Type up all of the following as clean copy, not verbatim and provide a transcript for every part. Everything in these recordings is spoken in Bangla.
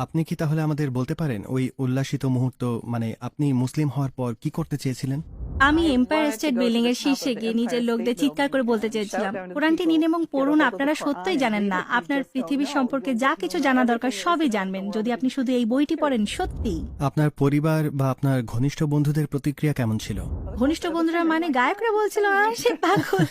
আপনি কি তাহলে আমাদের বলতে পারেন ওই উল্লাসিত মুহূর্ত মানে আপনি মুসলিম হওয়ার পর কি করতে চেয়েছিলেন? আমি এম্পায়ার স্টেট বিল্ডিং এর শীর্ষে গিয়ে নিজের লোকদের চিৎকার করে বলতে চেয়েছিলাম, কোরআনটি নিন এবং পড়ুন। আপনারা সত্যই জানেন না, আপনার পৃথিবী সম্পর্কে যা কিছু জানা দরকার সবই জানবেন যদি আপনি শুধু এই বইটি পড়েন। সত্যি। আপনার পরিবার বা আপনার ঘনিষ্ঠ বন্ধুদের প্রতিক্রিয়া কেমন ছিল? ঘনিষ্ঠ বন্ধুরা মানে গায়করা বলছিল সে পাগল।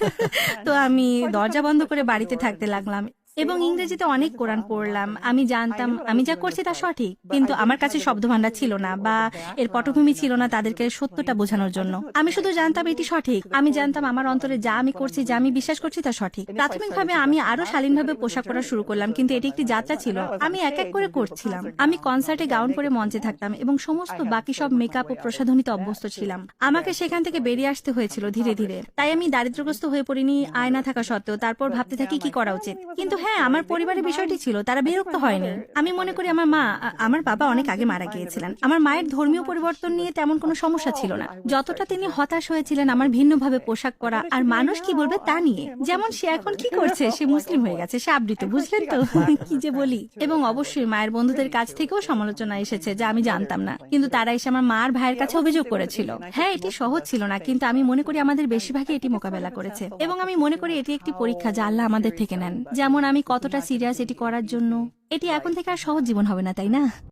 তো আমি দরজা বন্ধ করে বাড়িতে থাকতে লাগলাম এবং ইংরেজিতে অনেক কোরআন পড়লাম। আমি জানতাম আমি যা করছি তা সঠিক, কিন্তু আমার কাছে শব্দভান্ডার ছিল না বা এর পটভূমি ছিল না তাদেরকে সত্যটা বোঝানোর জন্য। আমি শুধু জানতাম এটি সঠিক। আমি জানতাম আমার অন্তরে যা আমি করছি, যা আমি বিশ্বাস করছি তা সঠিক। প্রাথমিকভাবে আমি আরো শালীনভাবে পোশাক পরা শুরু করলাম, কিন্তু এটি একটি যাত্রা ছিল। আমি এক এক করে করছিলাম। আমি কনসার্টে গাউন পরে মঞ্চে থাকতাম এবং সমস্ত বাকি সব মেকআপ ও প্রসাধনীতে অভ্যস্ত ছিলাম। আমাকে সেখান থেকে বেরিয়ে আসতে হয়েছিল ধীরে ধীরে। তাই আমি দারিদ্র্যগ্রস্ত হয়ে পড়িনি আয়না থাকা সত্ত্বেও। তারপর ভাবতে থাকি কি করা উচিত। কিন্তু হ্যাঁ, আমার পরিবারের বিষয়টি ছিল, তারা বিরক্ত হয়নি। আমি মনে করি আমার বাবা অনেক আগে মারা গিয়েছিলেন। আমার মায়ের ধর্মীয় পরিবর্তন নিয়ে তেমন কোনো সমস্যা ছিল না। যতটা তিনি হতাশ হয়েছিলেন আমার ভিন্নভাবে পোশাক পরা আর মানুষ কি বলবে তা নিয়ে। যেমন সে এখন কি করছে, সে মুসলিম হয়ে গেছে, সে আবৃত, বুঝলেন তো কি যে বলি। এবং অবশ্যই মায়ের বন্ধুদের কাছ থেকেও সমালোচনা এসেছে যা আমি জানতাম না, কিন্তু তারা এসে আমার মা আর ভাইয়ের কাছে অভিযোগ করেছিল। হ্যাঁ, এটি সহজ ছিল না, কিন্তু আমি মনে করি আমাদের বেশিরভাগই এটি মোকাবেলা করেছে এবং আমি মনে করি এটি একটি পরীক্ষা যা আল্লাহ আমাদের থেকে নেন। যেমন আমি কতটা সিরিয়াস এটি করার জন্য। এটি এখন থেকে আর সহজ জীবন হবে না, তাই না?